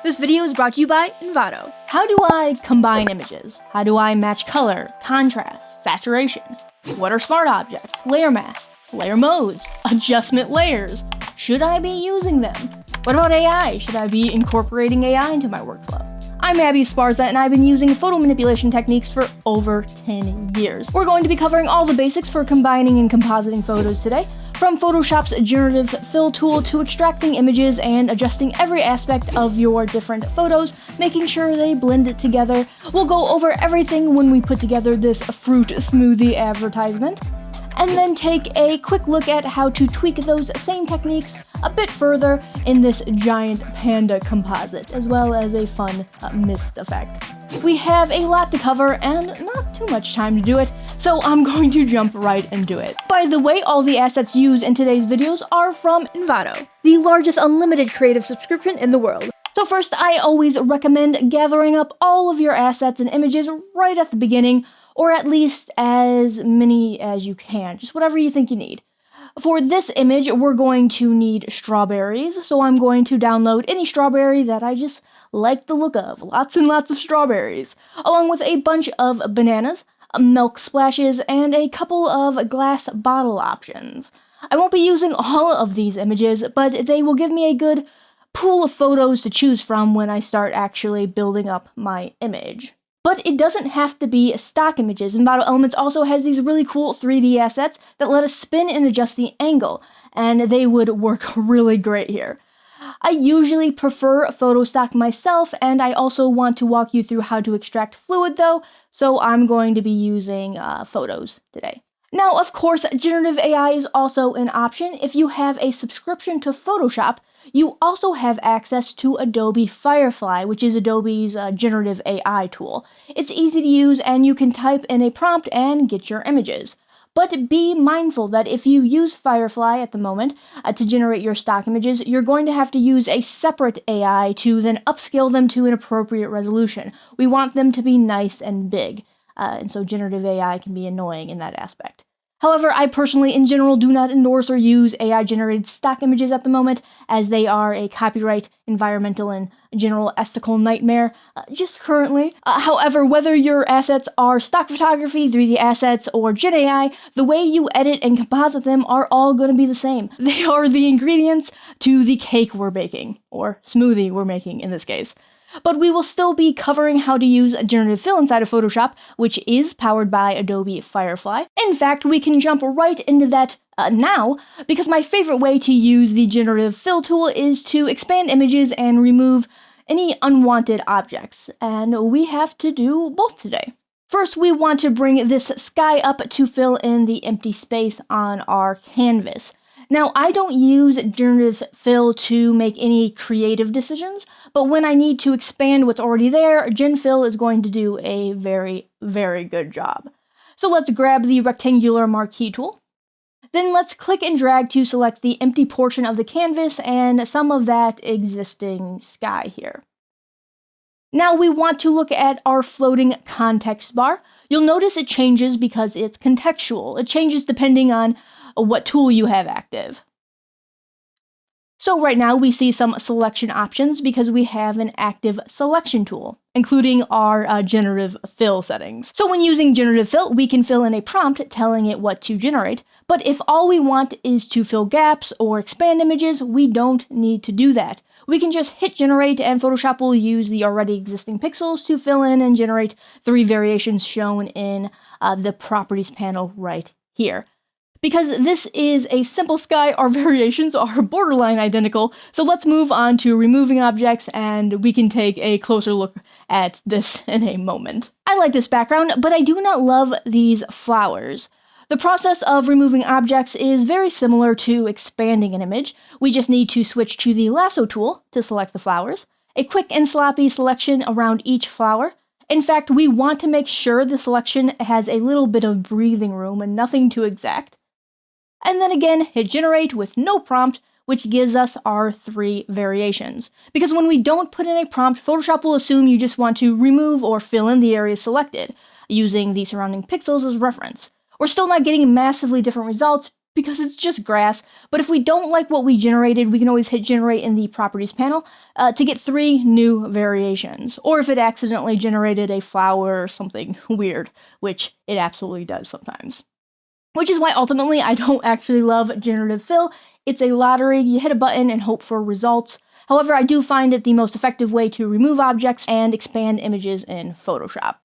This video is brought to you by Envato. How do I combine images? How do I match color, contrast, saturation? What are smart objects, layer masks, layer modes, adjustment layers? Should I be using them? What about AI? Should I be incorporating AI into my workflow? I'm Abbey and I've been using photo manipulation techniques for over 10 years. We're going to be covering all the basics for combining and compositing photos today, from Photoshop's generative fill tool to extracting images and adjusting every aspect of your different photos, making sure they blend it together. We'll go over everything when we put together this fruit smoothie advertisement, and then take a quick look at how to tweak those same techniques a bit further in this giant panda composite, as well as a fun mist effect. We have a lot to cover and not too much time to do it, so I'm going to jump right into it. By the way, all the assets used in today's videos are from Envato, the largest unlimited creative subscription in the world. So first, I always recommend gathering up all of your assets and images right at the beginning, or at least as many as you can, just whatever you think you need. For this image, we're going to need strawberries, so I'm going to download any strawberry that I just like the look of, lots and lots of strawberries, along with a bunch of bananas, milk splashes, and a couple of glass bottle options. I won't be using all of these images, but they will give me a good pool of photos to choose from when I start actually building up my image. But it doesn't have to be stock images. Envato Elements also has these really cool 3D assets that let us spin and adjust the angle, and they would work really great here. I usually prefer photo stock myself, and I also want to walk you through how to extract fluid though, so I'm going to be using photos today. Now, of course, generative AI is also an option. If you have a subscription to Photoshop, you also have access to Adobe Firefly, which is Adobe's generative AI tool. It's easy to use and you can type in a prompt and get your images. But be mindful that if you use Firefly at the moment to generate your stock images, you're going to have to use a separate AI to then upscale them to an appropriate resolution. We want them to be nice and big, and so generative AI can be annoying in that aspect. However, I personally, in general, do not endorse or use AI-generated stock images at the moment, as they are a copyright, environmental, and general ethical nightmare, just currently. However, whether your assets are stock photography, 3D assets, or Gen AI, the way you edit and composite them are all going to be the same. They are the ingredients to the cake we're baking, or smoothie we're making in this case. But we will still be covering how to use generative fill inside of Photoshop, which is powered by Adobe Firefly. In fact, we can jump right into that now, because my favorite way to use the generative fill tool is to expand images and remove any unwanted objects, and we have to do both today. First, we want to bring this sky up to fill in the empty space on our canvas. Now, I don't use generative fill to make any creative decisions, but when I need to expand what's already there, gen fill is going to do a very, very good job. So let's grab the rectangular marquee tool. Then let's click and drag to select the empty portion of the canvas and some of that existing sky here. Now we want to look at our floating context bar. You'll notice it changes because it's contextual. It changes depending on what tool you have active. So right now we see some selection options because we have an active selection tool, including our generative fill settings. So when using generative fill, we can fill in a prompt telling it what to generate, but if all we want is to fill gaps or expand images, we don't need to do that. We can just hit generate and Photoshop will use the already existing pixels to fill in and generate 3 variations shown in the properties panel right here. Because this is a simple sky, our variations are borderline identical, so let's move on to removing objects and we can take a closer look at this in a moment. I like this background, but I do not love these flowers. The process of removing objects is very similar to expanding an image. We just need to switch to the lasso tool to select the flowers, a quick and sloppy selection around each flower. In fact, we want to make sure the selection has a little bit of breathing room and nothing too exact. And then again, hit generate with no prompt, which gives us our 3 variations. Because when we don't put in a prompt, Photoshop will assume you just want to remove or fill in the areas selected, using the surrounding pixels as reference. We're still not getting massively different results because it's just grass, but if we don't like what we generated, we can always hit generate in the properties panel to get 3 new variations, or if it accidentally generated a flower or something weird, which it absolutely does sometimes. Which is why ultimately I don't actually love generative fill. It's a lottery, you hit a button and hope for results. However, I do find it the most effective way to remove objects and expand images in Photoshop.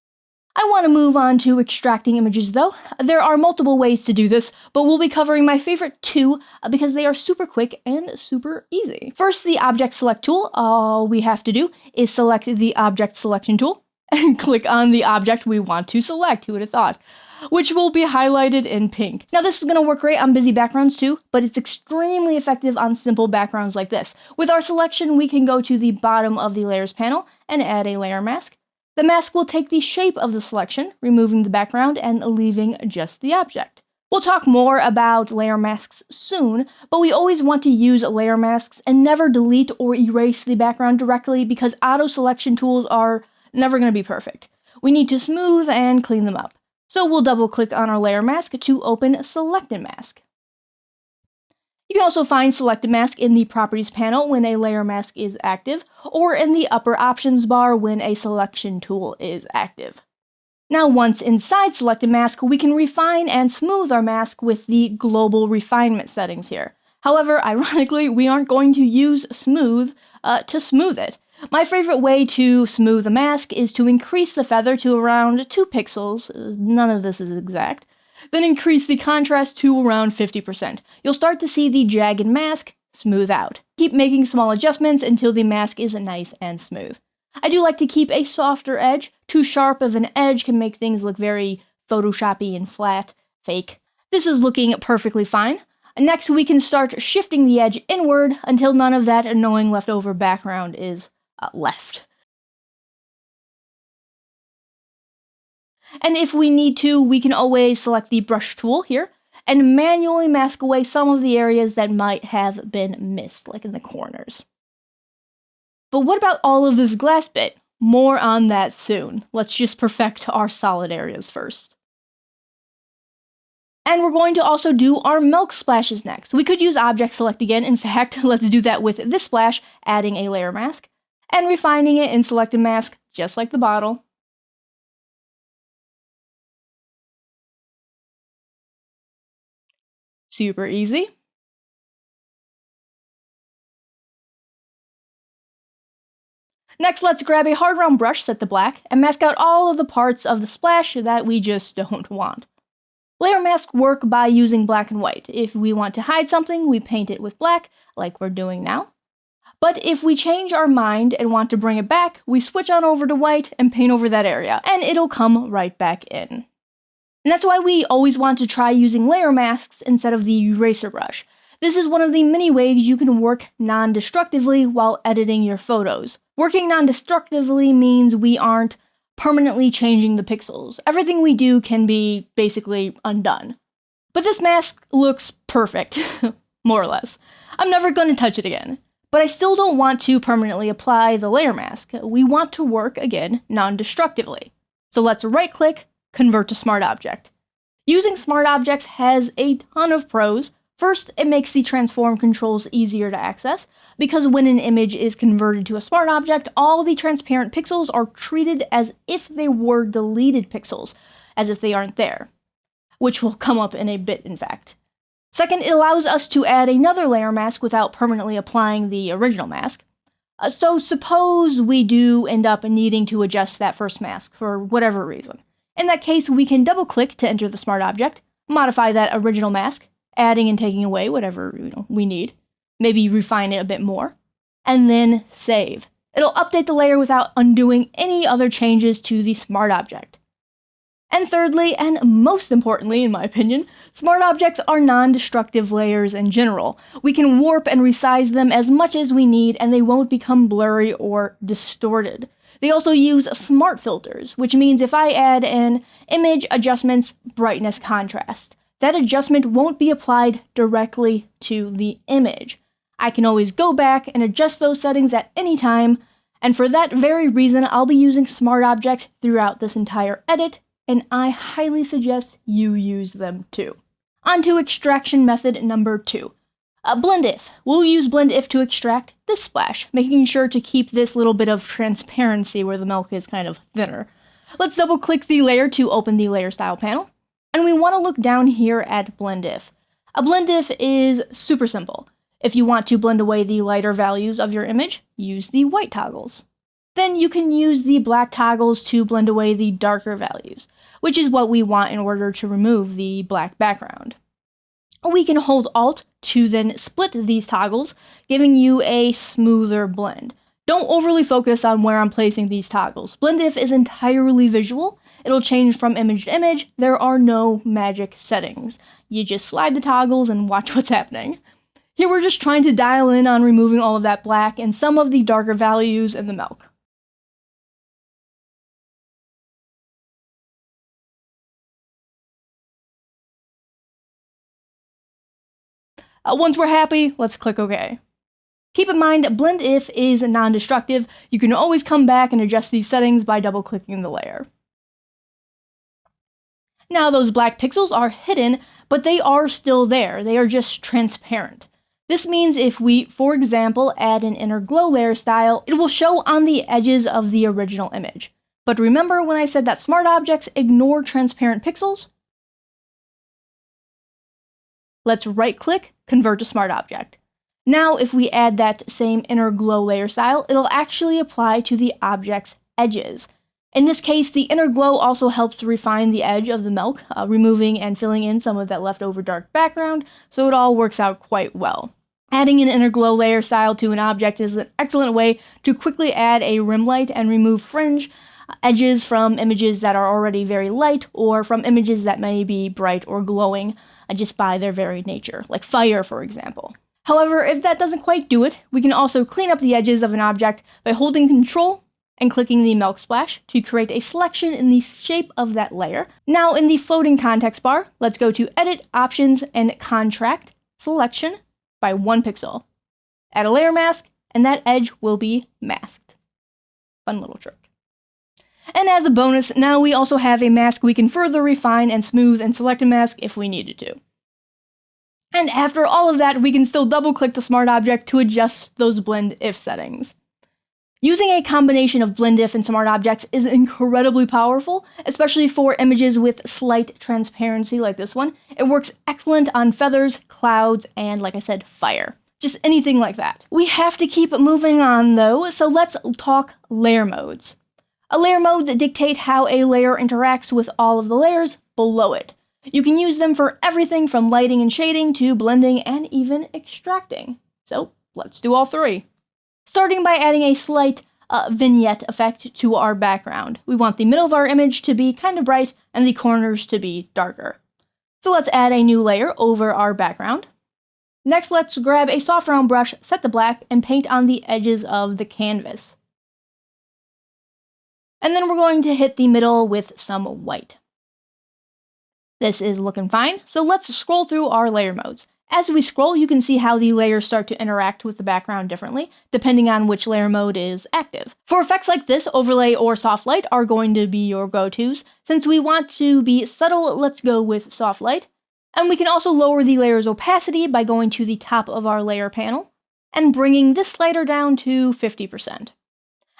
I want to move on to extracting images though. There are multiple ways to do this, but we'll be covering my favorite 2 because they are super quick and super easy. First, the Object Select tool. All we have to do is select the Object Selection tool and click on the object we want to select, who would have thought, which will be highlighted in pink. Now this is going to work great on busy backgrounds too, but it's extremely effective on simple backgrounds like this. With our selection, we can go to the bottom of the Layers panel and add a layer mask. The mask will take the shape of the selection, removing the background and leaving just the object. We'll talk more about layer masks soon, but we always want to use layer masks and never delete or erase the background directly because auto selection tools are never going to be perfect. We need to smooth and clean them up. So we'll double click on our layer mask to open Selected Mask. You can also find Selected Mask in the Properties panel when a layer mask is active, or in the upper options bar when a selection tool is active. Now once inside Selected Mask, we can refine and smooth our mask with the global refinement settings here. However, ironically, we aren't going to use smooth to smooth it. My favorite way to smooth a mask is to increase the feather to around 2 pixels, none of this is exact, then increase the contrast to around 50%. You'll start to see the jagged mask smooth out. Keep making small adjustments until the mask is nice and smooth. I do like to keep a softer edge. Too sharp of an edge can make things look very Photoshoppy and flat, fake. This is looking perfectly fine. Next, we can start shifting the edge inward until none of that annoying leftover background is left. And if we need to, we can always select the brush tool here and manually mask away some of the areas that might have been missed, like in the corners. But what about all of this glass bit? More on that soon. Let's just perfect our solid areas first. And we're going to also do our milk splashes next. We could use Object Select again. In fact, let's do that with this splash, adding a layer mask, and refining it in Selected Mask, just like the bottle. Super easy. Next, let's grab a hard round brush set to black and mask out all of the parts of the splash that we just don't want. Layer masks work by using black and white. If we want to hide something, we paint it with black, like we're doing now. But if we change our mind and want to bring it back, we switch on over to white and paint over that area, and it'll come right back in. And that's why we always want to try using layer masks instead of the eraser brush. This is one of the many ways you can work non-destructively while editing your photos. Working non-destructively means we aren't permanently changing the pixels. Everything we do can be basically undone. But this mask looks perfect, more or less. I'm never going to touch it again. But I still don't want to permanently apply the layer mask. We want to work, again, non-destructively. So let's right-click, Convert to Smart Object. Using Smart Objects has a ton of pros. First, it makes the transform controls easier to access, because when an image is converted to a smart object, all the transparent pixels are treated as if they were deleted pixels, as if they aren't there, which will come up in a bit, in fact. Second, it allows us to add another layer mask without permanently applying the original mask. So suppose we do end up needing to adjust that first mask for whatever reason. In that case, we can double-click to enter the smart object, modify that original mask, adding and taking away whatever we need, maybe refine it a bit more, and then save. It'll update the layer without undoing any other changes to the smart object. And thirdly, and most importantly in my opinion, smart objects are non-destructive layers in general. We can warp and resize them as much as we need and they won't become blurry or distorted. They also use smart filters, which means if I add in image adjustments, brightness, contrast, that adjustment won't be applied directly to the image. I can always go back and adjust those settings at any time, and for that very reason, I'll be using smart objects throughout this entire edit, and I highly suggest you use them too. On to extraction method number 2. Blend if. We'll use blend if to extract this splash, making sure to keep this little bit of transparency where the milk is kind of thinner. Let's double click the layer to open the layer style panel. And we want to look down here at blend if. A blend if is super simple. If you want to blend away the lighter values of your image, use the white toggles. Then you can use the black toggles to blend away the darker values, which is what we want in order to remove the black background. We can hold Alt to then split these toggles, giving you a smoother blend. Don't overly focus on where I'm placing these toggles. Blend if is entirely visual. It'll change from image to image. There are no magic settings. You just slide the toggles and watch what's happening. Here we're just trying to dial in on removing all of that black and some of the darker values in the milk. Once we're happy, let's click OK. Keep in mind, blend if is non-destructive. You can always come back and adjust these settings by double-clicking the layer. Now those black pixels are hidden, but they are still there. They are just transparent. This means if we, for example, add an inner glow layer style, it will show on the edges of the original image. But remember when I said that smart objects ignore transparent pixels? Let's right-click, convert to smart object. Now if we add that same inner glow layer style, it'll actually apply to the object's edges. In this case, the inner glow also helps refine the edge of the milk, removing and filling in some of that leftover dark background, so it all works out quite well. Adding an inner glow layer style to an object is an excellent way to quickly add a rim light and remove fringe edges from images that are already very light, or from images that may be bright or glowing just by their very nature, like fire, for example. However, if that doesn't quite do it, we can also clean up the edges of an object by holding Control and clicking the milk splash to create a selection in the shape of that layer. Now in the floating context bar, let's go to Edit, Options, and Contract Selection by 1 pixel. Add a layer mask, and that edge will be masked. Fun little trick. And as a bonus, now we also have a mask we can further refine and smooth and select a mask if we needed to. And after all of that, we can still double-click the smart object to adjust those blend if settings. Using a combination of blend if and smart objects is incredibly powerful, especially for images with slight transparency like this one. It works excellent on feathers, clouds, and like I said, fire. Just anything like that. We have to keep moving on though, so let's talk layer modes. Layer modes dictate how a layer interacts with all of the layers below it. You can use them for everything from lighting and shading to blending and even extracting. So let's do all 3. Starting by adding a slight vignette effect to our background. We want the middle of our image to be kind of bright and the corners to be darker. So let's add a new layer over our background. Next, let's grab a soft round brush, set the black, and paint on the edges of the canvas. And then we're going to hit the middle with some white. This is looking fine, so let's scroll through our layer modes. As we scroll, you can see how the layers start to interact with the background differently, depending on which layer mode is active. For effects like this, overlay or soft light are going to be your go-tos. Since we want to be subtle, let's go with soft light. And we can also lower the layer's opacity by going to the top of our layer panel and bringing this slider down to 50%.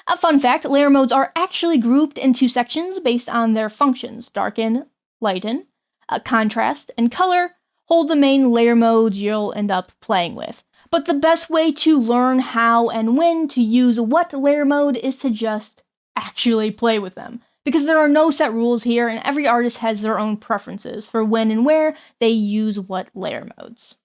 A fun fact, layer modes are actually grouped into sections based on their functions: darken, lighten, contrast, and color. Hold the main layer modes you'll end up playing with. But the best way to learn how and when to use what layer mode is to just actually play with them. Because there are no set rules here, and every artist has their own preferences for when and where they use what layer modes.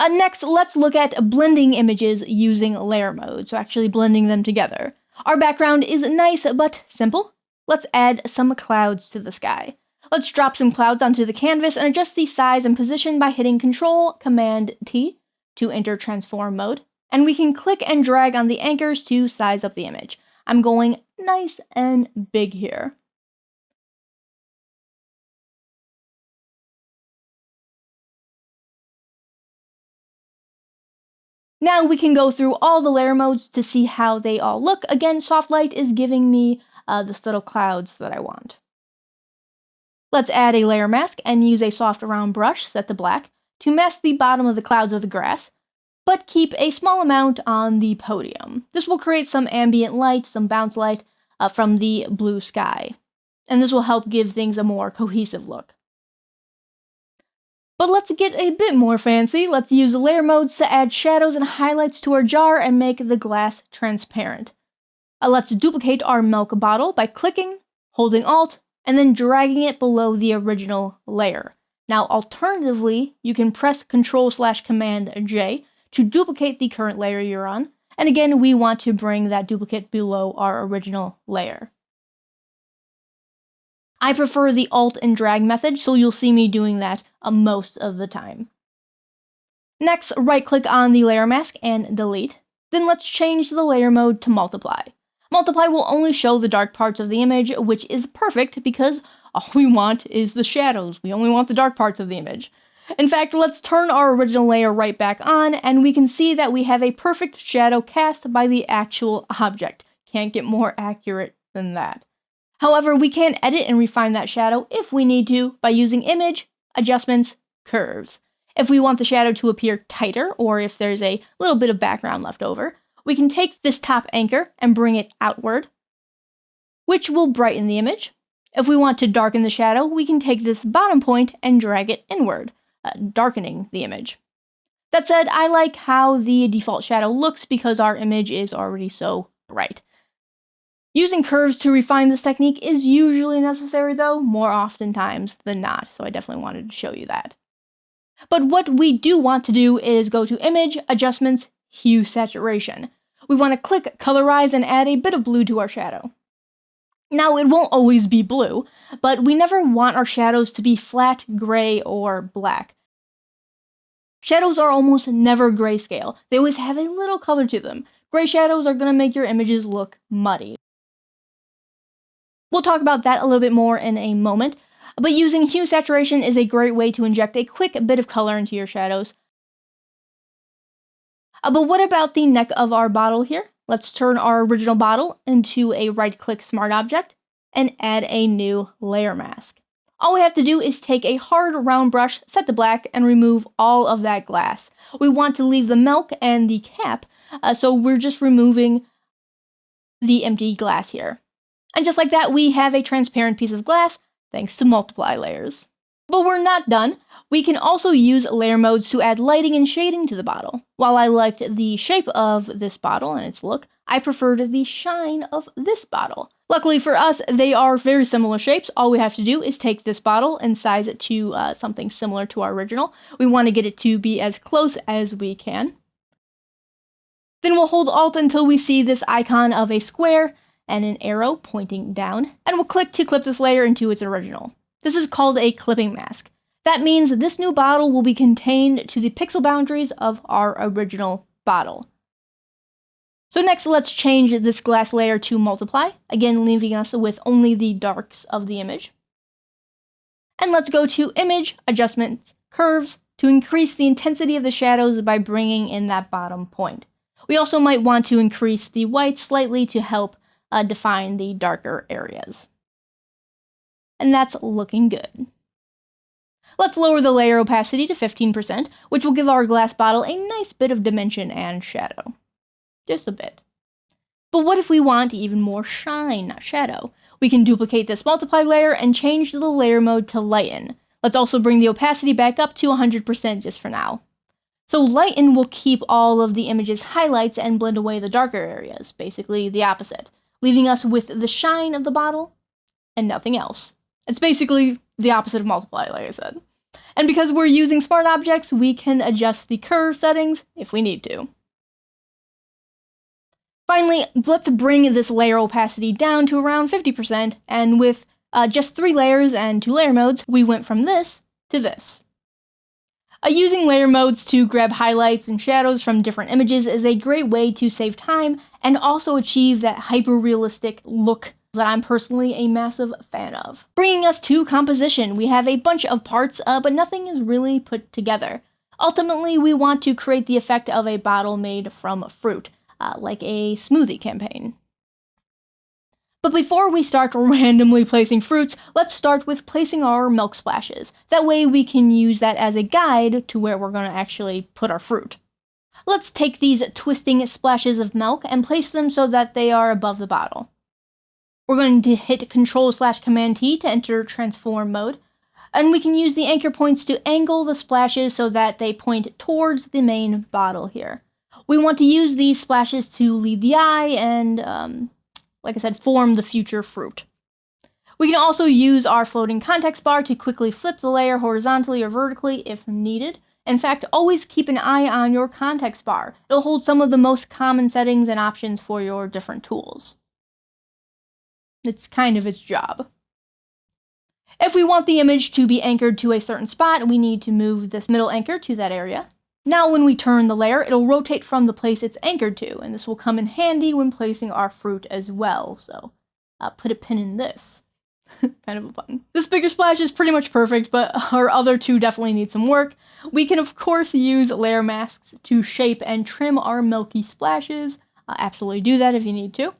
Next, let's look at blending images using layer mode, so actually blending them together. Our background is nice but simple. Let's add some clouds to the sky. Let's drop some clouds onto the canvas and adjust the size and position by hitting Ctrl-Command-T to enter transform mode. And we can click and drag on the anchors to size up the image. I'm going nice and big here. Now we can go through all the layer modes to see how they all look. Again, soft light is giving me the subtle clouds that I want. Let's add a layer mask and use a soft round brush set to black to mask the bottom of the clouds of the grass, but keep a small amount on the podium. This will create some ambient light, some bounce light from the blue sky, and this will help give things a more cohesive look. But let's get a bit more fancy. Let's use layer modes to add shadows and highlights to our jar and make the glass transparent. Let's duplicate our milk bottle by clicking, holding Alt, and then dragging it below the original layer. Now, alternatively, you can press Ctrl/Command-J to duplicate the current layer you're on, and again, we want to bring that duplicate below our original layer. I prefer the Alt and drag method, so you'll see me doing that most of the time. Next, right-click on the layer mask and delete. Then let's change the layer mode to multiply. Multiply will only show the dark parts of the image, which is perfect because all we want is the shadows. We only want the dark parts of the image. In fact, let's turn our original layer right back on, and we can see that we have a perfect shadow cast by the actual object. Can't get more accurate than that. However, we can edit and refine that shadow if we need to by using Image, Adjustments, Curves. If we want the shadow to appear tighter, or if there's a little bit of background left over, we can take this top anchor and bring it outward, which will brighten the image. If we want to darken the shadow, we can take this bottom point and drag it inward, darkening the image. That said, I like how the default shadow looks because our image is already so bright. Using curves to refine this technique is usually necessary though, more oftentimes than not, so I definitely wanted to show you that. But what we do want to do is go to Image, Adjustments, Hue Saturation. We want to click Colorize and add a bit of blue to our shadow. Now, it won't always be blue, but we never want our shadows to be flat, gray, or black. Shadows are almost never grayscale. They always have a little color to them. Gray shadows are going to make your images look muddy. We'll talk about that a little bit more in a moment, but using hue saturation is a great way to inject a quick bit of color into your shadows. But what about the neck of our bottle here? Let's turn our original bottle into a right-click smart object and add a new layer mask. All we have to do is take a hard round brush, set to black, and remove all of that glass. We want to leave the milk and the cap, so we're just removing the empty glass here. And just like that, we have a transparent piece of glass, thanks to multiply layers. But we're not done. We can also use layer modes to add lighting and shading to the bottle. While I liked the shape of this bottle and its look, I preferred the shine of this bottle. Luckily for us, they are very similar shapes. All we have to do is take this bottle and size it to something similar to our original. We want to get it to be as close as we can. Then we'll hold Alt until we see this icon of a square and an arrow pointing down, and we'll click to clip this layer into its original. This is called a clipping mask. That means this new bottle will be contained to the pixel boundaries of our original bottle. So next, let's change this glass layer to multiply, again leaving us with only the darks of the image. And let's go to Image, Adjustments, Curves to increase the intensity of the shadows by bringing in that bottom point. We also might want to increase the white slightly to help define the darker areas. And that's looking good. Let's lower the layer opacity to 15%, which will give our glass bottle a nice bit of dimension and shadow. Just a bit. But what if we want even more shine, not shadow? We can duplicate this multiply layer and change the layer mode to lighten. Let's also bring the opacity back up to 100% just for now. So lighten will keep all of the image's highlights and blend away the darker areas, basically the opposite, leaving us with the shine of the bottle and nothing else. It's basically the opposite of multiply, like I said. And because we're using smart objects, we can adjust the curve settings if we need to. Finally, let's bring this layer opacity down to around 50%, and with just 3 layers and 2 layer modes, we went from this to this. Using layer modes to grab highlights and shadows from different images is a great way to save time and also achieve that hyper-realistic look that I'm personally a massive fan of. Bringing us to composition, we have a bunch of parts, but nothing is really put together. Ultimately, we want to create the effect of a bottle made from fruit, like a smoothie campaign. But before we start randomly placing fruits, let's start with placing our milk splashes. That way we can use that as a guide to where we're going to actually put our fruit. Let's take these twisting splashes of milk and place them so that they are above the bottle. We're going to hit Control/Command-T to enter transform mode, and we can use the anchor points to angle the splashes so that they point towards the main bottle here. We want to use these splashes to lead the eye and, like I said, form the future fruit. We can also use our floating context bar to quickly flip the layer horizontally or vertically if needed. In fact, always keep an eye on your context bar. It'll hold some of the most common settings and options for your different tools. It's kind of its job. If we want the image to be anchored to a certain spot, we need to move this middle anchor to that area. Now when we turn the layer, it'll rotate from the place it's anchored to, and this will come in handy when placing our fruit as well, so put a pin in this. Kind of a button. This bigger splash is pretty much perfect, but our other two definitely need some work. We can of course use layer masks to shape and trim our milky splashes. Absolutely do that if you need to.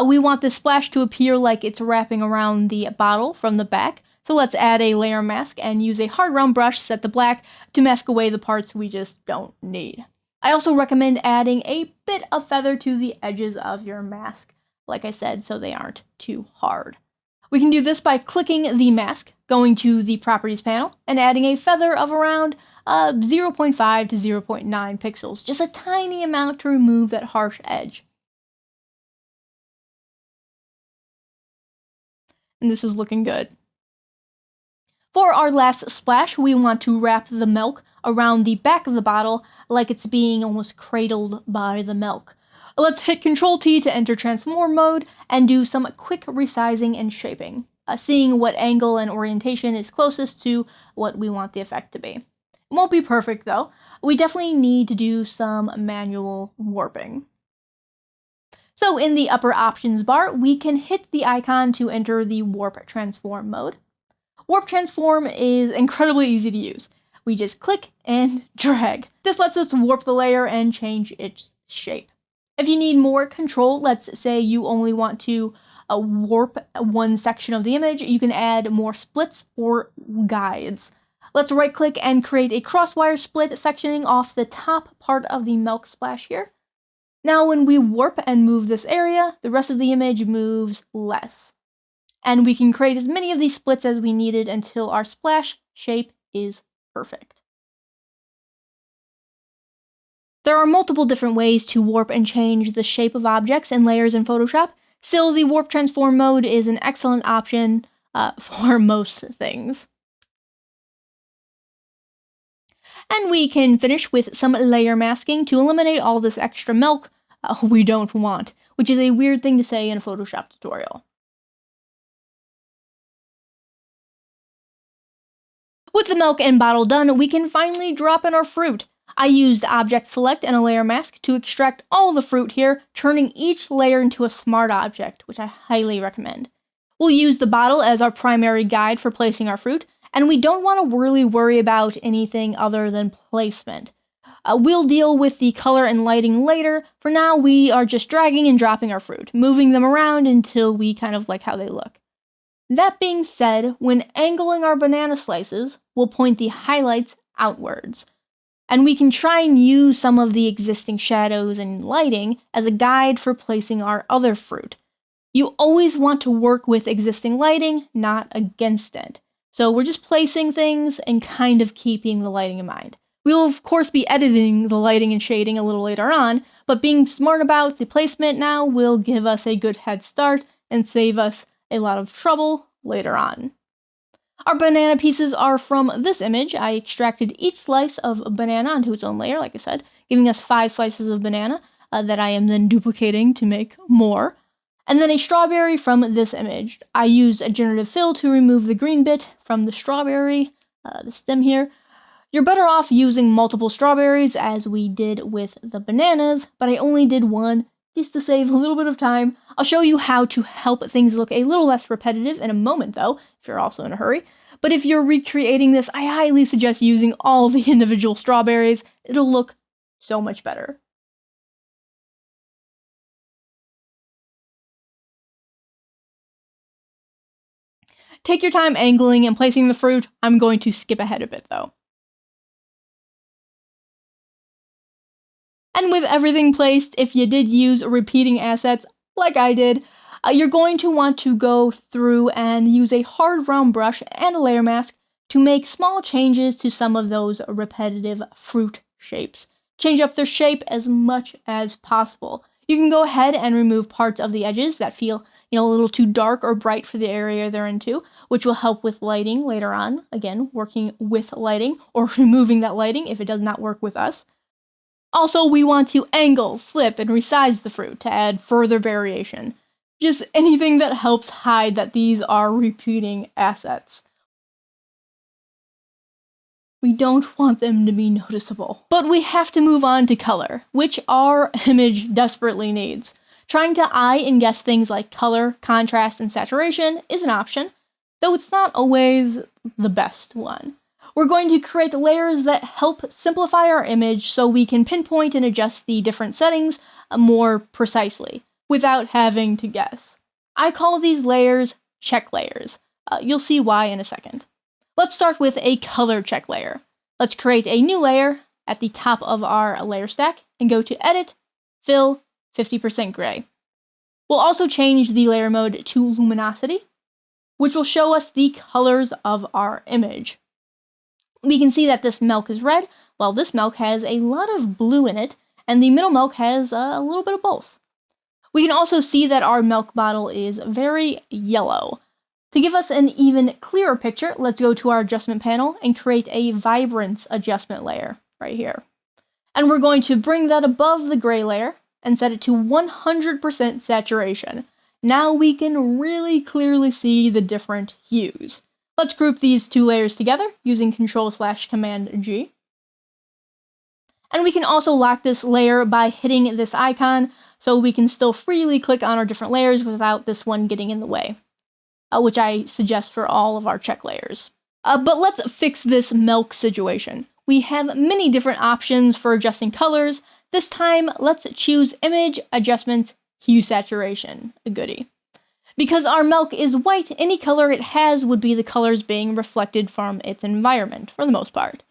We want this splash to appear like it's wrapping around the bottle from the back, so let's add a layer mask and use a hard round brush set to black to mask away the parts we just don't need. I also recommend adding a bit of feather to the edges of your mask, like I said, so they aren't too hard. We can do this by clicking the mask, going to the Properties panel, and adding a feather of around 0.5 to 0.9 pixels, just a tiny amount to remove that harsh edge. And this is looking good. For our last splash, we want to wrap the milk around the back of the bottle like it's being almost cradled by the milk. Let's hit Control-T to enter transform mode and do some quick resizing and shaping, seeing what angle and orientation is closest to what we want the effect to be. It won't be perfect though. We definitely need to do some manual warping. So in the upper options bar, we can hit the icon to enter the warp transform mode. Warp transform is incredibly easy to use. We just click and drag. This lets us warp the layer and change its shape. If you need more control, let's say you only want to warp one section of the image, you can add more splits or guides. Let's right click and create a crosswire split sectioning off the top part of the milk splash here. Now when we warp and move this area, the rest of the image moves less. And we can create as many of these splits as we needed until our splash shape is perfect. There are multiple different ways to warp and change the shape of objects and layers in Photoshop. Still, the warp transform mode is an excellent option for most things. And we can finish with some layer masking to eliminate all this extra milk we don't want, which is a weird thing to say in a Photoshop tutorial. With the milk and bottle done, we can finally drop in our fruit. I used Object Select and a layer mask to extract all the fruit here, turning each layer into a smart object, which I highly recommend. We'll use the bottle as our primary guide for placing our fruit, and we don't want to really worry about anything other than placement. We'll deal with the color and lighting later. For now, we are just dragging and dropping our fruit, moving them around until we kind of like how they look. That being said, when angling our banana slices, we'll point the highlights outwards. And we can try and use some of the existing shadows and lighting as a guide for placing our other fruit. You always want to work with existing lighting, not against it. So we're just placing things and kind of keeping the lighting in mind. We'll of course be editing the lighting and shading a little later on, but being smart about the placement now will give us a good head start and save us a lot of trouble later on. Our banana pieces are from this image. I extracted each slice of banana onto its own layer, like I said, giving us 5 slices of banana that I am then duplicating to make more. And then a strawberry from this image. I used a generative fill to remove the green bit from the strawberry, the stem here. You're better off using multiple strawberries as we did with the bananas, but I only did one just to save a little bit of time. I'll show you how to help things look a little less repetitive in a moment though, if you're also in a hurry. But if you're recreating this, I highly suggest using all the individual strawberries. It'll look so much better. Take your time angling and placing the fruit. I'm going to skip ahead a bit though. And with everything placed, if you did use repeating assets like I did, you're going to want to go through and use a hard round brush and a layer mask to make small changes to some of those repetitive fruit shapes. Change up their shape as much as possible. You can go ahead and remove parts of the edges that feel, a little too dark or bright for the area they're into, which will help with lighting later on. Again, working with lighting or removing that lighting if it does not work with us. Also, we want to angle, flip, and resize the fruit to add further variation. Just anything that helps hide that these are repeating assets. We don't want them to be noticeable. But we have to move on to color, which our image desperately needs. Trying to eye and guess things like color, contrast, and saturation is an option, though it's not always the best one. We're going to create layers that help simplify our image so we can pinpoint and adjust the different settings more precisely, without having to guess. I call these layers check layers. You'll see why in a second. Let's start with a color check layer. Let's create a new layer at the top of our layer stack and go to Edit, Fill, 50% Gray. We'll also change the layer mode to Luminosity, which will show us the colors of our image. We can see that this milk is red, while this milk has a lot of blue in it, and the middle milk has a little bit of both. We can also see that our milk bottle is very yellow. To give us an even clearer picture, let's go to our adjustment panel and create a vibrance adjustment layer right here. And we're going to bring that above the gray layer and set it to 100% saturation. Now we can really clearly see the different hues. Let's group these two layers together using Control/Command-G. And we can also lock this layer by hitting this icon so we can still freely click on our different layers without this one getting in the way, which I suggest for all of our check layers. But let's fix this milk situation. We have many different options for adjusting colors. This time, let's choose Image Adjustments Hue Saturation, a goodie. Because our milk is white, any color it has would be the colors being reflected from its environment, for the most part.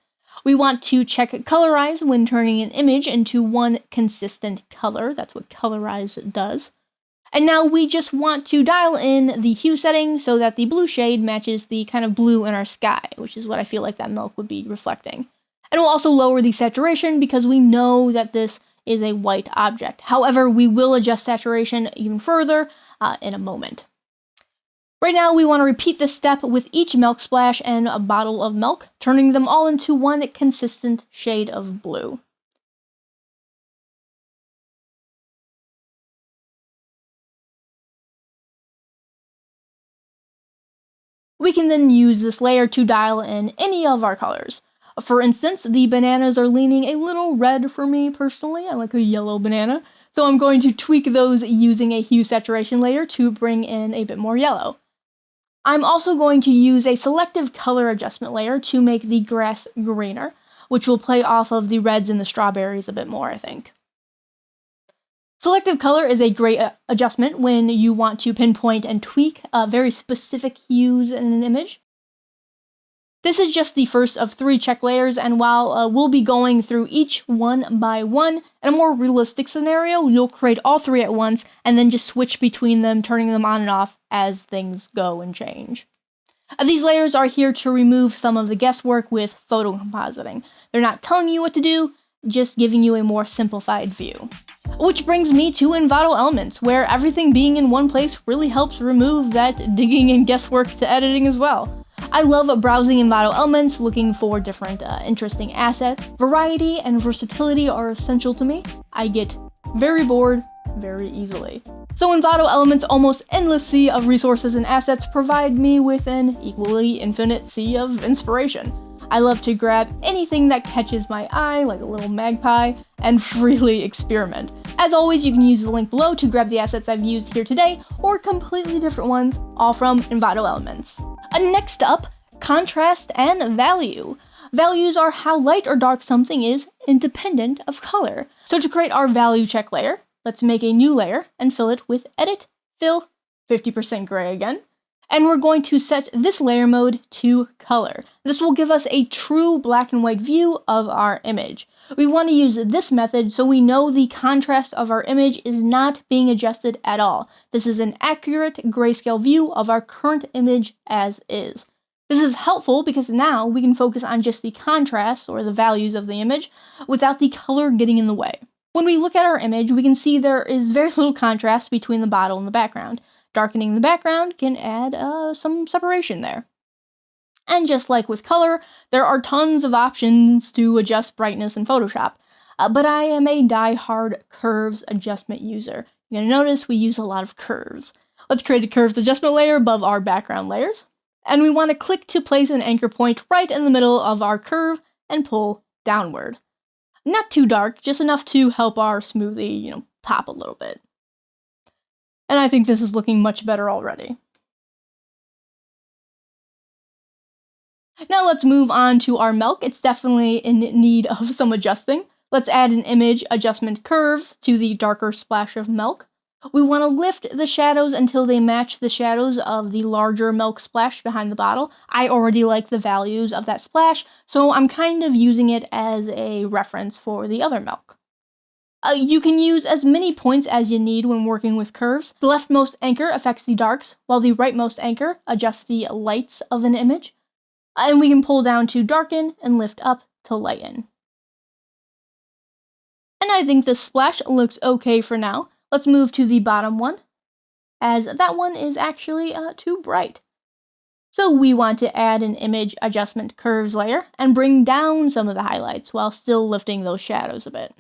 We want to check Colorize when turning an image into one consistent color. That's what Colorize does. And now we just want to dial in the hue setting so that the blue shade matches the kind of blue in our sky, which is what I feel like that milk would be reflecting. And we'll also lower the saturation because we know that this is a white object. However, we will adjust saturation even further in a moment. Right now, we want to repeat this step with each milk splash and a bottle of milk, turning them all into one consistent shade of blue. We can then use this layer to dial in any of our colors. For instance, the bananas are leaning a little red for me personally. I like a yellow banana. So I'm going to tweak those using a hue saturation layer to bring in a bit more yellow. I'm also going to use a selective color adjustment layer to make the grass greener, which will play off of the reds and the strawberries a bit more, I think. Selective color is a great adjustment when you want to pinpoint and tweak very specific hues in an image. This is just the first of 3 check layers, and while we'll be going through each one by one, in a more realistic scenario, you'll create all 3 at once and then just switch between them, turning them on and off as things go and change. These layers are here to remove some of the guesswork with photo compositing. They're not telling you what to do, just giving you a more simplified view. Which brings me to Envato Elements, where everything being in one place really helps remove that digging and guesswork to editing as well. I love browsing Envato Elements, looking for different interesting assets. Variety and versatility are essential to me. I get very bored very easily. So Envato Elements' almost endless sea of resources and assets provide me with an equally infinite sea of inspiration. I love to grab anything that catches my eye, like a little magpie, and freely experiment. As always, you can use the link below to grab the assets I've used here today, or completely different ones, all from Envato Elements. Next up, contrast and value. Values are how light or dark something is independent of color. So to create our value check layer, let's make a new layer and fill it with Edit, Fill, 50% Gray again. And we're going to set this layer mode to color. This will give us a true black and white view of our image. We want to use this method so we know the contrast of our image is not being adjusted at all. This is an accurate grayscale view of our current image as is. This is helpful because now we can focus on just the contrast or the values of the image without the color getting in the way. When we look at our image, we can see there is very little contrast between the bottle and the background. Darkening the background can add some separation there. And just like with color, there are tons of options to adjust brightness in Photoshop, but I am a die-hard curves adjustment user. You're going to notice we use a lot of curves. Let's create a curves adjustment layer above our background layers, and we want to click to place an anchor point right in the middle of our curve and pull downward. Not too dark, just enough to help our smoothie, pop a little bit. And I think this is looking much better already. Now let's move on to our milk. It's definitely in need of some adjusting. Let's add an image adjustment curve to the darker splash of milk. We want to lift the shadows until they match the shadows of the larger milk splash behind the bottle. I already like the values of that splash, so I'm kind of using it as a reference for the other milk. You can use as many points as you need when working with curves. The leftmost anchor affects the darks, while the rightmost anchor adjusts the lights of an image. And we can pull down to darken and lift up to lighten. And I think this splash looks okay for now. Let's move to the bottom one, as that one is actually too bright. So we want to add an image adjustment curves layer and bring down some of the highlights while still lifting those shadows a bit.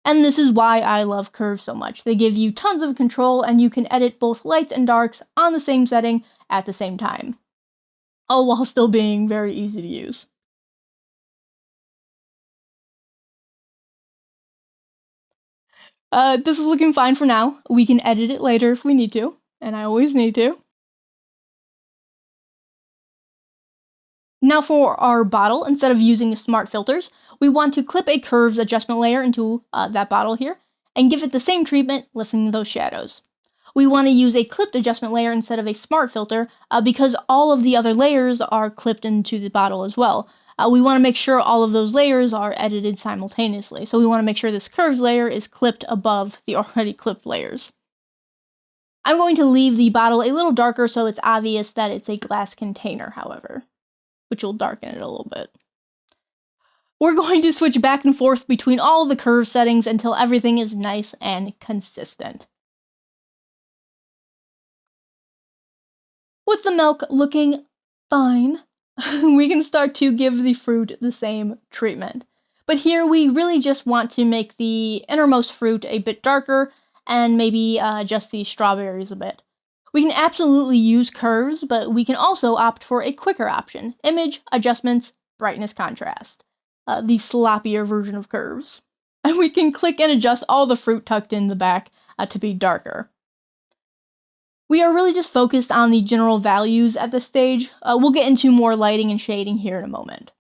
And this is why I love curves so much. They give you tons of control and you can edit both lights and darks on the same setting at the same time, all while still being very easy to use. This is looking fine for now. We can edit it later if we need to, and I always need to. Now for our bottle, instead of using smart filters, we want to clip a curves adjustment layer into that bottle here, and give it the same treatment, lifting those shadows. We want to use a clipped adjustment layer instead of a smart filter, because all of the other layers are clipped into the bottle as well. We want to make sure all of those layers are edited simultaneously, so we want to make sure this curves layer is clipped above the already clipped layers. I'm going to leave the bottle a little darker so it's obvious that it's a glass container, however, which will darken it a little bit. We're going to switch back and forth between all the curve settings until everything is nice and consistent. With the milk looking fine, we can start to give the fruit the same treatment. But here we really just want to make the innermost fruit a bit darker and maybe adjust the strawberries a bit. We can absolutely use curves, but we can also opt for a quicker option: image, adjustments, brightness, contrast. The sloppier version of curves. And we can click and adjust all the fruit tucked in the back to be darker. We are really just focused on the general values at this stage. We'll get into more lighting and shading here in a moment.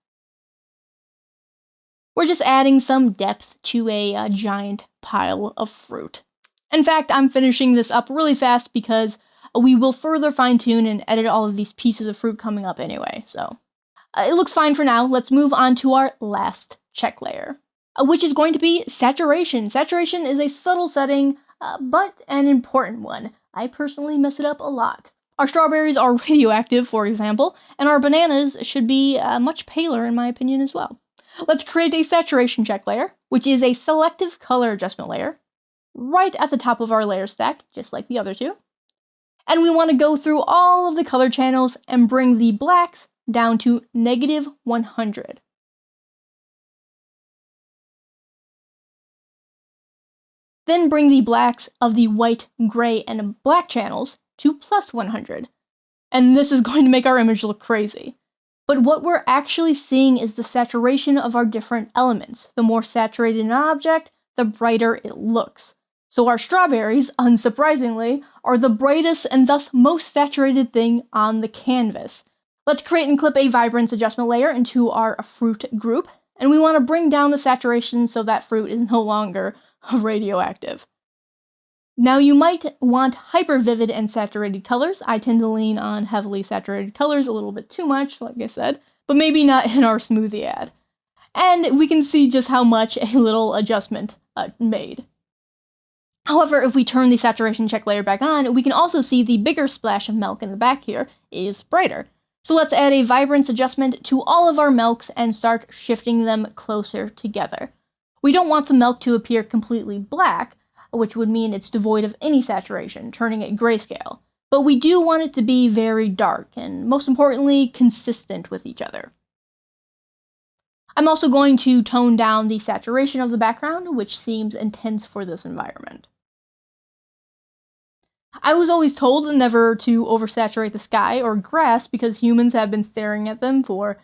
We're just adding some depth to a giant pile of fruit. In fact, I'm finishing this up really fast because we will further fine-tune and edit all of these pieces of fruit coming up anyway, so. It looks fine for now. Let's move on to our last check layer, which is going to be saturation. Saturation is a subtle setting, but an important one. I personally mess it up a lot. Our strawberries are radioactive, for example, and our bananas should be much paler in my opinion as well. Let's create a saturation check layer, which is a selective color adjustment layer, right at the top of our layer stack, just like the other two. And we want to go through all of the color channels and bring the blacks down to -100. Then bring the blacks of the white, gray, and black channels to +100. And this is going to make our image look crazy. But what we're actually seeing is the saturation of our different elements. The more saturated an object, the brighter it looks. So our strawberries, unsurprisingly, are the brightest and thus most saturated thing on the canvas. Let's create and clip a vibrance adjustment layer into our fruit group, and we want to bring down the saturation so that fruit is no longer radioactive. Now you might want hyper vivid and saturated colors. I tend to lean on heavily saturated colors a little bit too much, like I said, but maybe not in our smoothie ad. And we can see just how much a little adjustment made. However, if we turn the saturation check layer back on, we can also see the bigger splash of milk in the back here is brighter. So let's add a vibrance adjustment to all of our milks and start shifting them closer together. We don't want the milk to appear completely black, which would mean it's devoid of any saturation, turning it grayscale. But we do want it to be very dark, and most importantly, consistent with each other. I'm also going to tone down the saturation of the background, which seems intense for this environment. I was always told never to oversaturate the sky or grass because humans have been staring at them for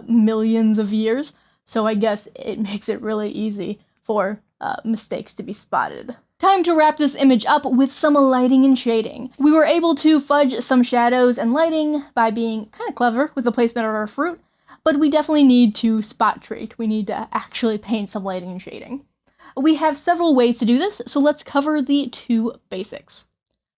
millions of years, so I guess it makes it really easy for mistakes to be spotted. Time to wrap this image up with some lighting and shading. We were able to fudge some shadows and lighting by being kind of clever with the placement of our fruit, but we definitely need to spot treat. We need to actually paint some lighting and shading. We have several ways to do this, so let's cover the two basics.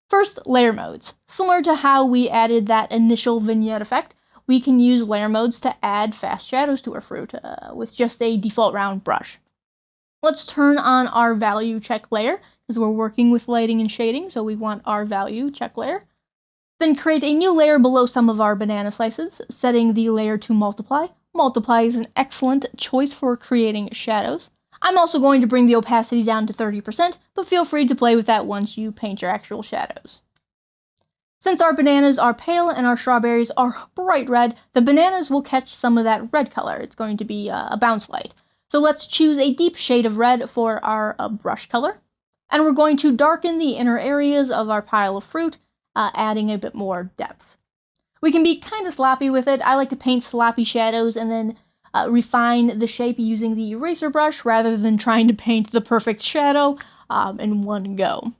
First, layer modes. Similar to how we added that initial vignette effect, we can use layer modes to add fast shadows to our fruit with just a default round brush. Let's turn on our value check layer, because we're working with lighting and shading, so we want our value check layer. Then create a new layer below some of our banana slices, setting the layer to multiply. Multiply is an excellent choice for creating shadows. I'm also going to bring the opacity down to 30%, but feel free to play with that once you paint your actual shadows. Since our bananas are pale and our strawberries are bright red, the bananas will catch some of that red color. It's going to be a bounce light. So let's choose a deep shade of red for our brush color. And we're going to darken the inner areas of our pile of fruit, adding a bit more depth. We can be kind of sloppy with it. I like to paint sloppy shadows and then refine the shape using the eraser brush rather than trying to paint the perfect shadow in one go.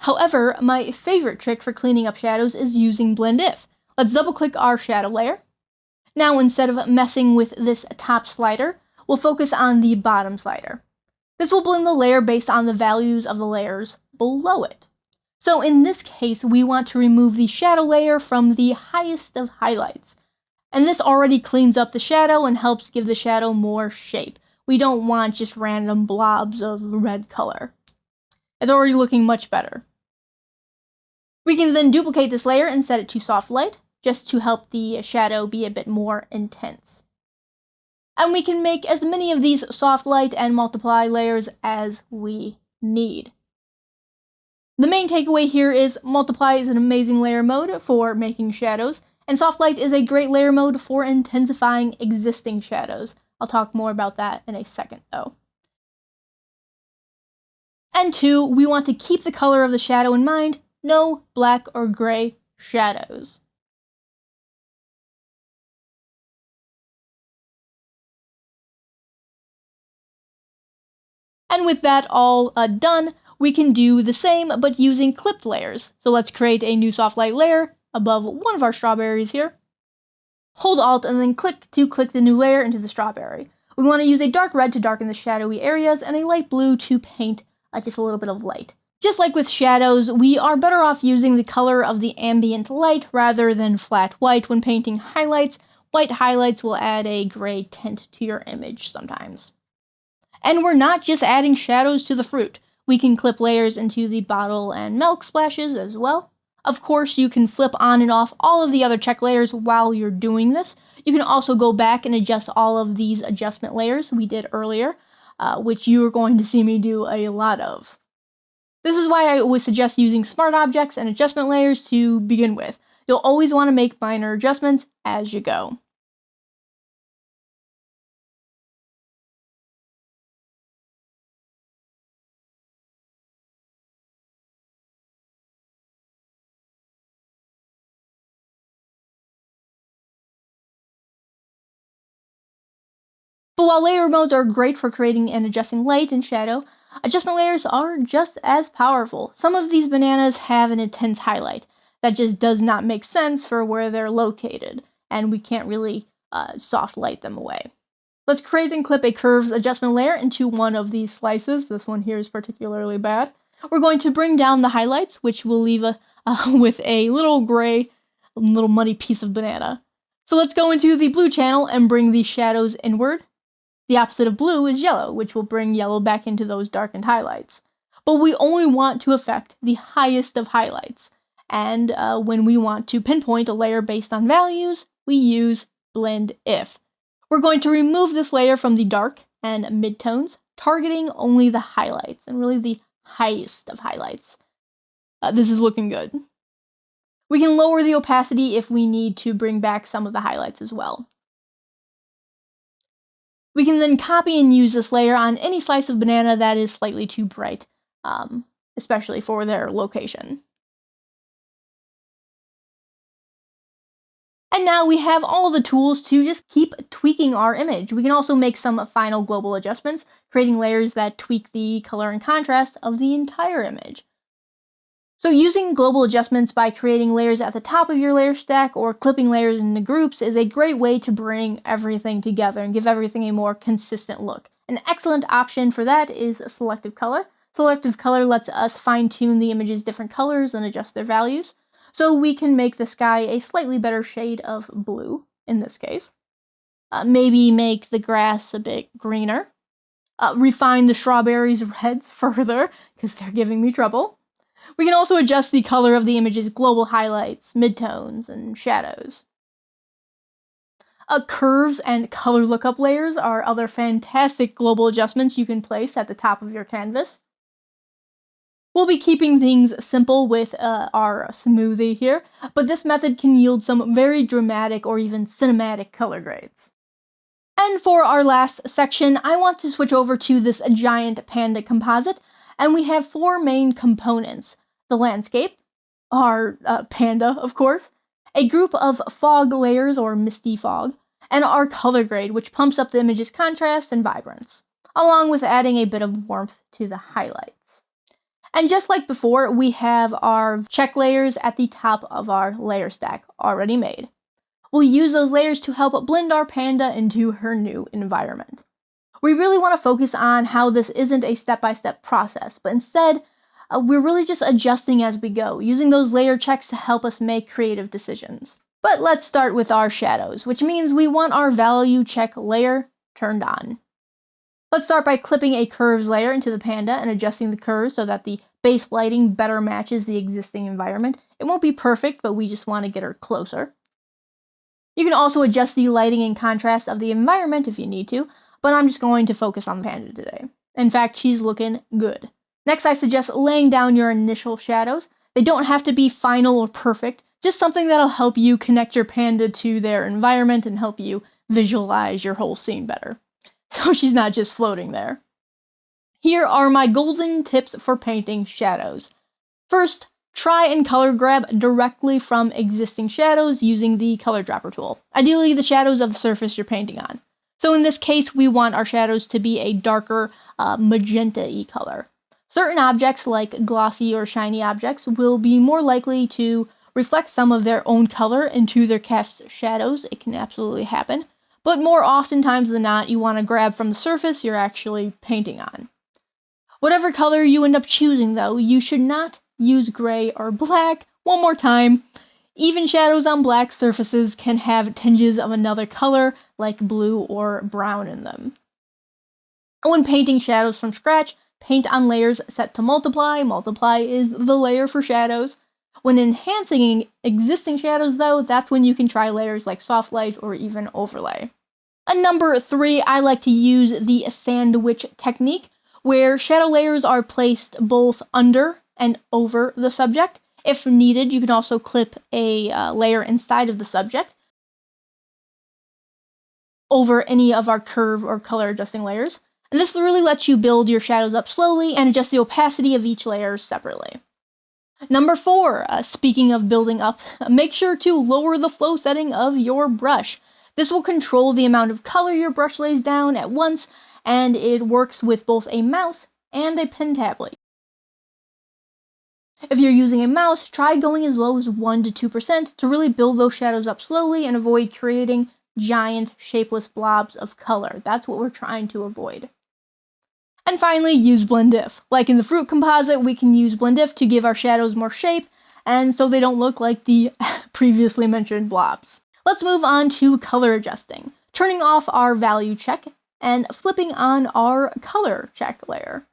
However, my favorite trick for cleaning up shadows is using Blend If. Let's double click our shadow layer. Now instead of messing with this top slider, we'll focus on the bottom slider. This will blend the layer based on the values of the layers below it. So in this case, we want to remove the shadow layer from the highest of highlights. And this already cleans up the shadow and helps give the shadow more shape. We don't want just random blobs of red color. It's already looking much better. We can then duplicate this layer and set it to soft light, just to help the shadow be a bit more intense. And we can make as many of these soft light and multiply layers as we need. The main takeaway here is multiply is an amazing layer mode for making shadows, and soft light is a great layer mode for intensifying existing shadows. I'll talk more about that in a second though. And two, we want to keep the color of the shadow in mind, no black or gray shadows. And with that all done, we can do the same, but using clipped layers. So let's create a new soft light layer above one of our strawberries here. Hold Alt and then click the new layer into the strawberry. We want to use a dark red to darken the shadowy areas and a light blue to paint just a little bit of light. Just like with shadows, we are better off using the color of the ambient light rather than flat white when painting highlights. White highlights will add a gray tint to your image sometimes. And we're not just adding shadows to the fruit. We can clip layers into the bottle and milk splashes as well. Of course, you can flip on and off all of the other check layers while you're doing this. You can also go back and adjust all of these adjustment layers we did earlier, which you are going to see me do a lot of. This is why I always suggest using smart objects and adjustment layers to begin with. You'll always want to make minor adjustments as you go. But while layer modes are great for creating and adjusting light and shadow, adjustment layers are just as powerful. Some of these bananas have an intense highlight. that just does not make sense for where they're located, and we can't really soft light them away. Let's create and clip a curves adjustment layer into one of these slices. This one here is particularly bad. We're going to bring down the highlights, which will leave with a little gray, little muddy piece of banana. So let's go into the blue channel and bring the shadows inward. The opposite of blue is yellow, which will bring yellow back into those darkened highlights. But we only want to affect the highest of highlights. And when we want to pinpoint a layer based on values, we use blend if. We're going to remove this layer from the dark and midtones, targeting only the highlights, and really the highest of highlights. This is looking good. We can lower the opacity if we need to bring back some of the highlights as well. We can then copy and use this layer on any slice of banana that is slightly too bright, especially for their location. And now we have all the tools to just keep tweaking our image. We can also make some final global adjustments, creating layers that tweak the color and contrast of the entire image. So using global adjustments by creating layers at the top of your layer stack or clipping layers into groups is a great way to bring everything together and give everything a more consistent look. An excellent option for that is selective color. Selective color lets us fine-tune the image's different colors and adjust their values. So we can make the sky a slightly better shade of blue, in this case. Maybe make the grass a bit greener. Refine the strawberries reds further, because they're giving me trouble. We can also adjust the color of the image's global highlights, midtones, and shadows. Curves and color lookup layers are other fantastic global adjustments you can place at the top of your canvas. We'll be keeping things simple with our smoothie here, but this method can yield some very dramatic or even cinematic color grades. And for our last section, I want to switch over to this giant panda composite, and we have four main components. The landscape, our panda, of course, a group of fog layers or misty fog, and our color grade, which pumps up the image's contrast and vibrance, along with adding a bit of warmth to the highlights. And just like before, we have our check layers at the top of our layer stack already made. We'll use those layers to help blend our panda into her new environment. We really want to focus on how this isn't a step-by-step process, but instead, we're really just adjusting as we go, using those layer checks to help us make creative decisions. But let's start with our shadows, which means we want our value check layer turned on. Let's start by clipping a curves layer into the panda and adjusting the curves so that the base lighting better matches the existing environment. It won't be perfect, but we just want to get her closer. You can also adjust the lighting and contrast of the environment if you need to, but I'm just going to focus on the panda today. In fact, she's looking good. Next, I suggest laying down your initial shadows. They don't have to be final or perfect, just something that'll help you connect your panda to their environment and help you visualize your whole scene better. So she's not just floating there. Here are my golden tips for painting shadows. First, try and color grab directly from existing shadows using the color dropper tool. Ideally, the shadows of the surface you're painting on. So in this case, we want our shadows to be a darker magenta-y color. Certain objects, like glossy or shiny objects, will be more likely to reflect some of their own color into their cast shadows. It can absolutely happen. But more oftentimes than not, you want to grab from the surface you're actually painting on. Whatever color you end up choosing, though, you should not use gray or black. One more time. Even shadows on black surfaces can have tinges of another color, like blue or brown in them. When painting shadows from scratch, paint on layers set to multiply. Multiply is the layer for shadows. When enhancing existing shadows, though, that's when you can try layers like soft light or even overlay. Number 3, I like to use the sandwich technique, where shadow layers are placed both under and over the subject. If needed, you can also clip a layer inside of the subject over any of our curve or color adjusting layers. And this really lets you build your shadows up slowly and adjust the opacity of each layer separately. Number 4, speaking of building up, make sure to lower the flow setting of your brush. This will control the amount of color your brush lays down at once, and it works with both a mouse and a pen tablet. If you're using a mouse, try going as low as 1 to 2% to really build those shadows up slowly and avoid creating giant, shapeless blobs of color. That's what we're trying to avoid. And finally, use blend if. Like in the fruit composite, we can use blend if to give our shadows more shape, and so they don't look like the previously mentioned blobs. Let's move on to color adjusting. Turning off our value check and flipping on our color check layer.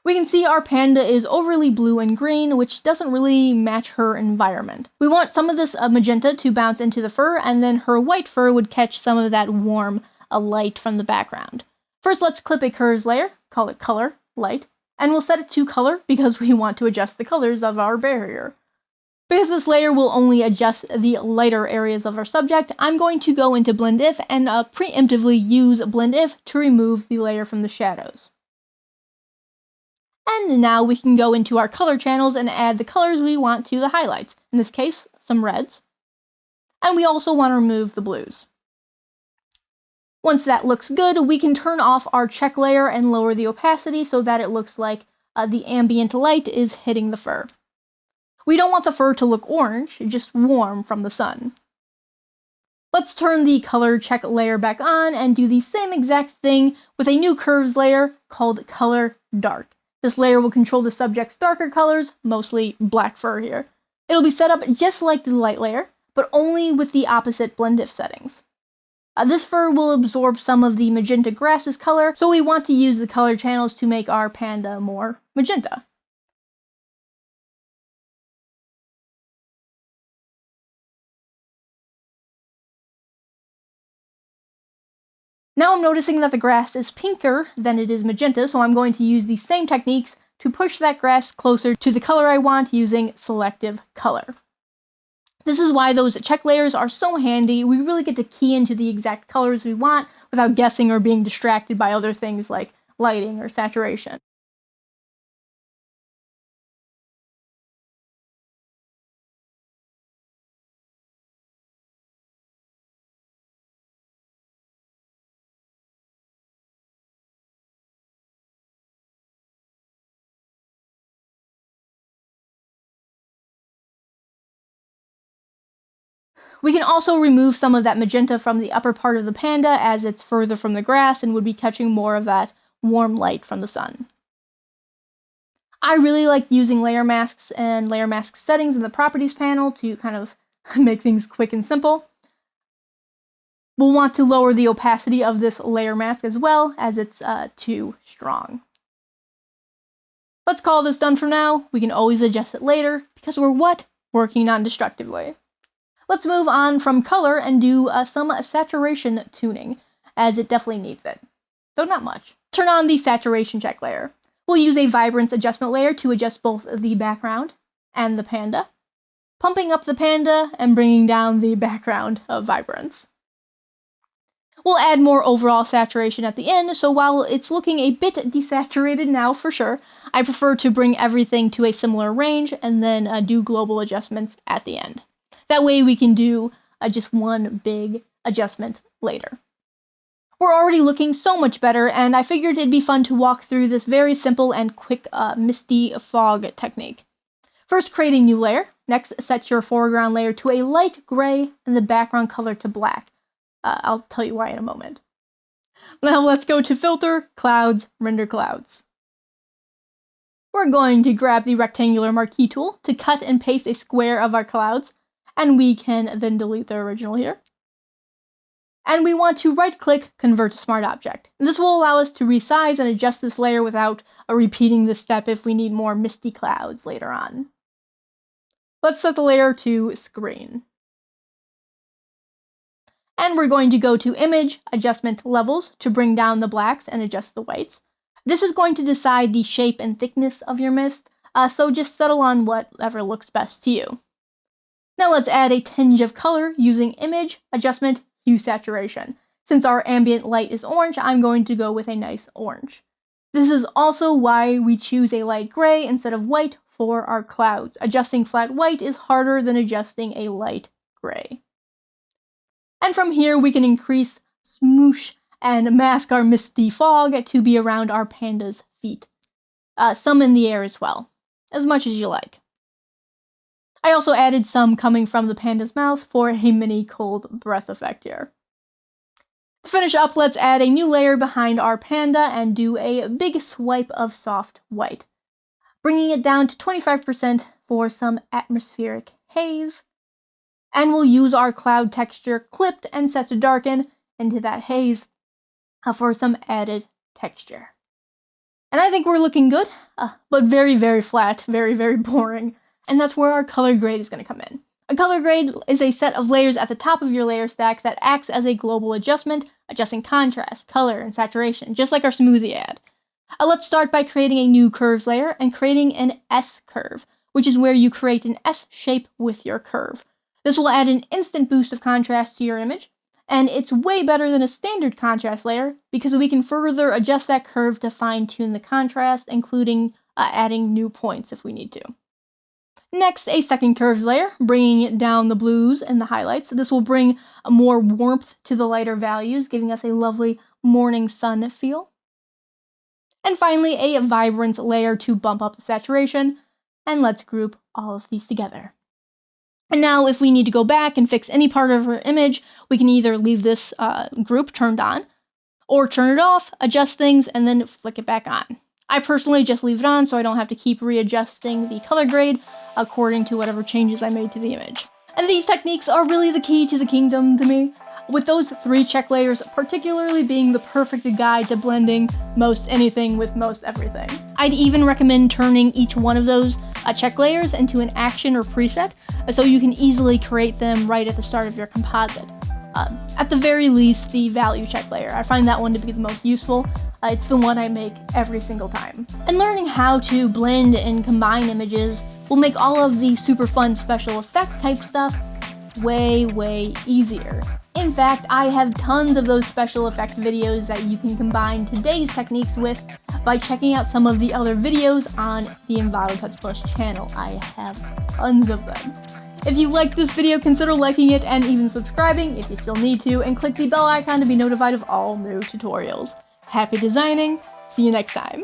We can see our panda is overly blue and green, which doesn't really match her environment. We want some of this magenta to bounce into the fur, and then her white fur would catch some of that warm light from the background. First, let's clip a curves layer, call it color, light, and we'll set it to color because we want to adjust the colors of our barrier. Because this layer will only adjust the lighter areas of our subject, I'm going to go into blend if and preemptively use blend if to remove the layer from the shadows. And now we can go into our color channels and add the colors we want to the highlights. In this case, some reds. And we also want to remove the blues. Once that looks good, we can turn off our check layer and lower the opacity so that it looks like the ambient light is hitting the fur. We don't want the fur to look orange, just warm from the sun. Let's turn the color check layer back on and do the same exact thing with a new curves layer called color dark. This layer will control the subject's darker colors, mostly black fur here. It'll be set up just like the light layer, but only with the opposite blend if settings. This fur will absorb some of the magenta grass's color, so we want to use the color channels to make our panda more magenta. Now I'm noticing that the grass is pinker than it is magenta, so I'm going to use the same techniques to push that grass closer to the color I want using selective color. This is why those check layers are so handy. We really get to key into the exact colors we want without guessing or being distracted by other things like lighting or saturation. We can also remove some of that magenta from the upper part of the panda as it's further from the grass and would be catching more of that warm light from the sun. I really like using layer masks and layer mask settings in the properties panel to kind of make things quick and simple. We'll want to lower the opacity of this layer mask as well, as it's too strong. Let's call this done for now. We can always adjust it later because we're what? Working non-destructively. Let's move on from color and do some saturation tuning, as it definitely needs it, though not much. Turn on the saturation check layer. We'll use a vibrance adjustment layer to adjust both the background and the panda, pumping up the panda and bringing down the background of vibrance. We'll add more overall saturation at the end, so while it's looking a bit desaturated now for sure, I prefer to bring everything to a similar range and then do global adjustments at the end. That way we can do just one big adjustment later. We're already looking so much better, and I figured it'd be fun to walk through this very simple and quick misty fog technique. First, create a new layer. Next, set your foreground layer to a light gray and the background color to black. I'll tell you why in a moment. Now let's go to Filter, Clouds, Render Clouds. We're going to grab the rectangular marquee tool to cut and paste a square of our clouds, and we can then delete the original here. And we want to right-click, Convert to Smart Object. And this will allow us to resize and adjust this layer without repeating this step if we need more misty clouds later on. Let's set the layer to Screen. And we're going to go to Image, Adjustment Levels to bring down the blacks and adjust the whites. This is going to decide the shape and thickness of your mist, so just settle on whatever looks best to you. Now let's add a tinge of color using Image, Adjustment, Hue Saturation. Since our ambient light is orange, I'm going to go with a nice orange. This is also why we choose a light gray instead of white for our clouds. Adjusting flat white is harder than adjusting a light gray. And from here we can increase smoosh and mask our misty fog to be around our panda's feet. Some in the air as well. as much as you like. I also added some coming from the panda's mouth for a mini cold breath effect here. To finish up, let's add a new layer behind our panda and do a big swipe of soft white, bringing it down to 25% for some atmospheric haze. And we'll use our cloud texture clipped and set to darken into that haze for some added texture. And I think we're looking good, but very, very flat, very, very boring. And that's where our color grade is going to come in. A color grade is a set of layers at the top of your layer stack that acts as a global adjustment, adjusting contrast, color, and saturation, just like our smoothie ad. Let's start by creating a new curves layer and creating an S curve, which is where you create an S shape with your curve. This will add an instant boost of contrast to your image, and it's way better than a standard contrast layer because we can further adjust that curve to fine-tune the contrast, including adding new points if we need to. Next, a second curves layer, bringing down the blues and the highlights. This will bring more warmth to the lighter values, giving us a lovely morning sun feel. And finally, a vibrance layer to bump up the saturation. And let's group all of these together. And now, if we need to go back and fix any part of our image, we can either leave this group turned on, or turn it off, adjust things, and then flick it back on. I personally just leave it on so I don't have to keep readjusting the color grade according to whatever changes I made to the image. And these techniques are really the key to the kingdom to me, with those 3 check layers particularly being the perfect guide to blending most anything with most everything. I'd even recommend turning each one of those check layers into an action or preset so you can easily create them right at the start of your composite. At the very least, the value check layer. I find that one to be the most useful. It's the one I make every single time. And learning how to blend and combine images will make all of the super fun special effect type stuff way, way easier. In fact, I have tons of those special effect videos that you can combine today's techniques with by checking out some of the other videos on the Envato Tuts channel. I have tons of them. If you liked this video, consider liking it and even subscribing if you still need to, and click the bell icon to be notified of all new tutorials. Happy designing! See you next time!